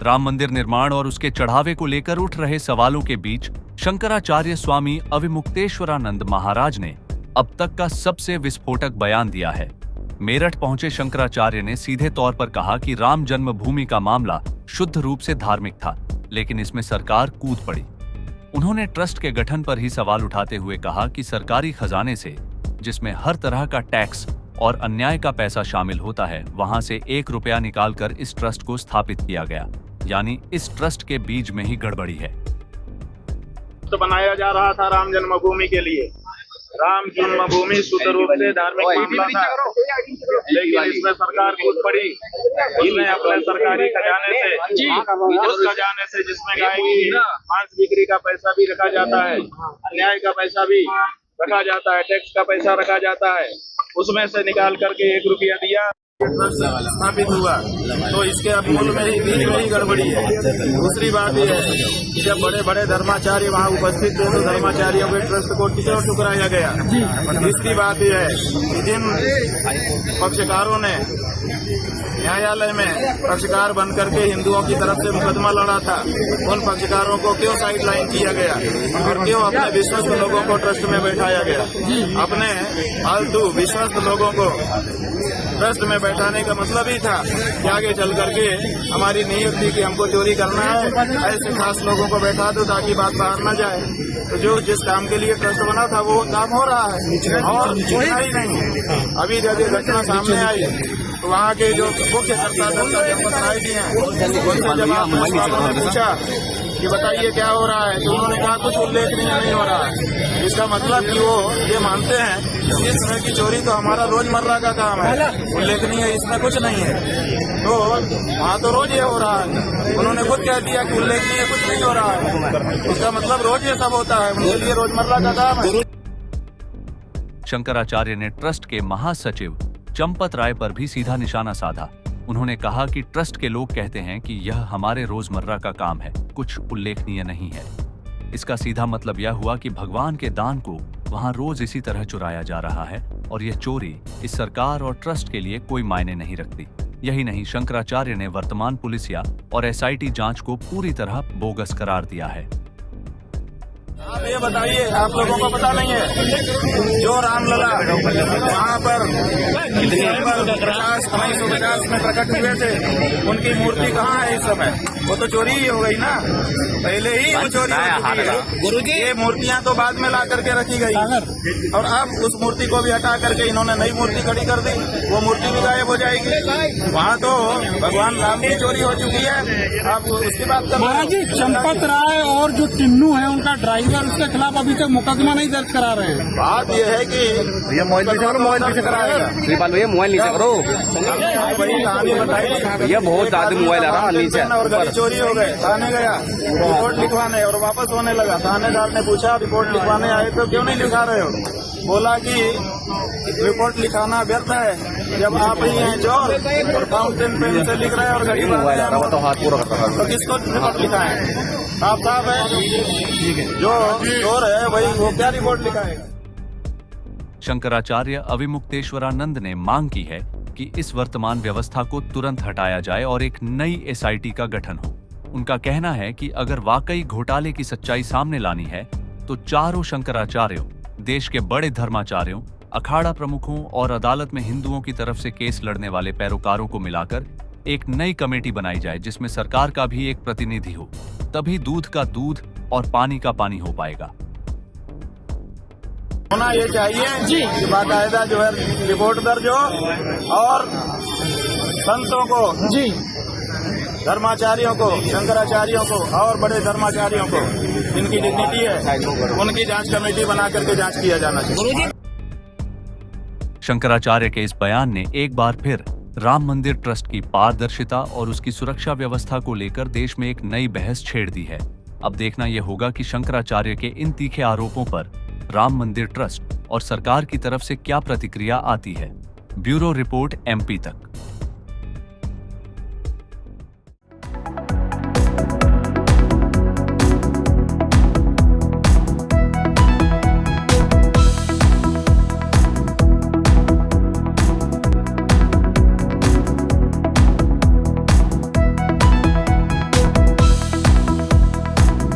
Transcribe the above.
राम मंदिर निर्माण और उसके चढ़ावे को लेकर उठ रहे सवालों के बीच शंकराचार्य स्वामी अविमुक्तेश्वरानंद महाराज ने अब तक का सबसे विस्फोटक बयान दिया है। मेरठ पहुंचे शंकराचार्य ने सीधे तौर पर कहा कि राम जन्मभूमि का मामला शुद्ध रूप से धार्मिक था, लेकिन इसमें सरकार कूद पड़ी। उन्होंने ट्रस्ट के गठन पर ही सवाल उठाते हुए कहा कि सरकारी खजाने से, जिसमें हर तरह का टैक्स और अन्याय का पैसा शामिल होता है, वहां से 1 रुपया निकालकर इस ट्रस्ट को स्थापित किया गया, यानी इस ट्रस्ट के बीज में ही गड़बड़ी है। तो बनाया जा रहा था राम जन्मभूमि के लिए। राम जन्मभूमि शुद्ध रूप से धार्मिक मामला था, लेकिन इसमें सरकार कूद पड़ी। इन्हें अपने सरकारी खजाने से, उस खजाने से जिसमें गाय की मांस बिक्री का पैसा भी रखा जाता है, अन्याय का पैसा भी रखा जाता है, टैक्स का पैसा रखा जाता है, उसमें से निकाल करके 1 रुपया दिया, स्थापित हुआ। तो इसके अमूल में ही गड़बड़ी है। दूसरी बात यह है कि जब बड़े बड़े धर्माचार्य वहाँ उपस्थित थे तो धर्माचार्यों के ट्रस्ट को क्यों ठुकराया गया। तीसरी बात यह है कि जिन पक्षकारों ने न्यायालय में पक्षकार बन करके हिंदुओं की तरफ से मुकदमा लड़ा था, उन पक्षकारों को क्यों साइडलाइन किया गया और क्यों अपने विश्वस्त लोगों को ट्रस्ट में बैठाया गया। अपने फालतू विश्वस्त लोगों को ट्रस्ट में बैठाने का मतलब ही था कि आगे चल करके हमारी नीयत थी कि हमको चोरी करना है, ऐसे खास लोगों को बैठा दो ताकि बात बाहर न जाए। तो जो जिस काम के लिए ट्रस्ट बना था वो काम हो रहा है और होना ही नहीं। अभी जब ये घटना सामने आई तो वहाँ के जो मुख्य कर्ता धर्ता जब बताए जी हैं, उनसे जब आपने पूछा कि बताइए क्या हो रहा है, तो उन्होंने कहा कुछ उल्लेखनीय नहीं हो रहा है। इसका मतलब कि वो ये मानते हैं कि इस तरह की चोरी तो हमारा रोजमर्रा का काम है, उल्लेखनीय इसमें कुछ नहीं है। तो वहाँ तो रोज ये हो रहा है। उन्होंने खुद कह दिया कि उल्लेखनीय कुछ नहीं हो रहा है, इसका मतलब रोज ये सब होता है, उनके लिए रोजमर्रा का काम है। शंकराचार्य ने ट्रस्ट के महासचिव चंपत राय पर भी सीधा निशाना साधा। उन्होंने कहा कि ट्रस्ट के लोग कहते हैं कि यह हमारे रोजमर्रा का काम है, कुछ उल्लेखनीय नहीं है। इसका सीधा मतलब यह हुआ कि भगवान के दान को वहां रोज इसी तरह चुराया जा रहा है और यह चोरी इस सरकार और ट्रस्ट के लिए कोई मायने नहीं रखती। यही नहीं, शंकराचार्य ने वर्तमान पुलिसिया और एसआईटी जांच को पूरी तरह बोगस करार दिया है। आप ये बताइए, आप लोगों को पता नहीं है जो रामलला वहाँ पर 1950 में प्रकट हुए थे, उनकी मूर्ति कहाँ है इस समय? वो तो चोरी ही हो गई ना, पहले ही वो चोरी हो चुकी है। गुरुजी, ये मूर्तियाँ तो बाद में ला करके रखी गई और अब उस मूर्ति को भी हटा करके इन्होंने नई मूर्ति खड़ी कर दी, वो मूर्ति भी गायब हो जाएगी। वहाँ तो भगवान राम की चोरी हो चुकी है, आप उसकी बात कर महाराज जी। चंपत राय और जो टिन्नू है उनका ड्राइवर, उसके खिलाफ अभी तक मुकदमा नहीं दर्ज करा रहे हैं। बात यह है कि ये मोबाइल पीछे कराएगा, मोबाइल नीचे करो, वही कहानी बताई। ये बहुत ज्यादा मोबाइल आ रहा नीचे और गाड़ी चोरी हो गए, थाने गया रिपोर्ट लिखवाने और वापस होने लगा। थानेदार ने पूछा रिपोर्ट लिखवाने आए तो क्यों नहीं लिखा रहे हो? बोला कि रिपोर्ट लिखाना व्यर्थ है, जब आप ही हैं चोर और फाउंटेन पेन से लिख रहे हैं और गाड़ी तो हाथ पूरा तो किसको रिपोर्ट लिखाए? साफ है, जो चोर है वही वो क्या रिपोर्ट लिखाएगा? शंकराचार्य अविमुक्तेश्वरानंद ने मांग की है कि इस वर्तमान व्यवस्था को तुरंत हटाया जाए और एक नई एसआईटी का गठन हो। उनका कहना है कि अगर वाकई घोटाले की सच्चाई सामने लानी है तो चारों शंकराचार्यों, देश के बड़े धर्माचार्यों, अखाड़ा प्रमुखों और अदालत में हिंदुओं की तरफ से केस लड़ने वाले पैरोकारों को मिलाकर एक नई कमेटी बनाई जाए जिसमें सरकार का भी एक प्रतिनिधि हो। तभी दूध का दूध और पानी का पानी हो पाएगा। होना ये चाहिए कि बाकायदा जो है रिपोर्ट दर्ज हो और संतों को जी, धर्माचार्यों को, शंकराचार्यों को और बड़े धर्माचार्यों को जिनकी डिग्निटी है, उनकी जांच कमेटी बना करके जांच किया जाना चाहिए। शंकराचार्य के इस बयान ने एक बार फिर राम मंदिर ट्रस्ट की पारदर्शिता और उसकी सुरक्षा व्यवस्था को लेकर देश में एक नई बहस छेड़ दी है। अब देखना यह होगा कि शंकराचार्य के इन तीखे आरोपों पर राम मंदिर ट्रस्ट और सरकार की तरफ से क्या प्रतिक्रिया आती है। ब्यूरो रिपोर्ट MP तक।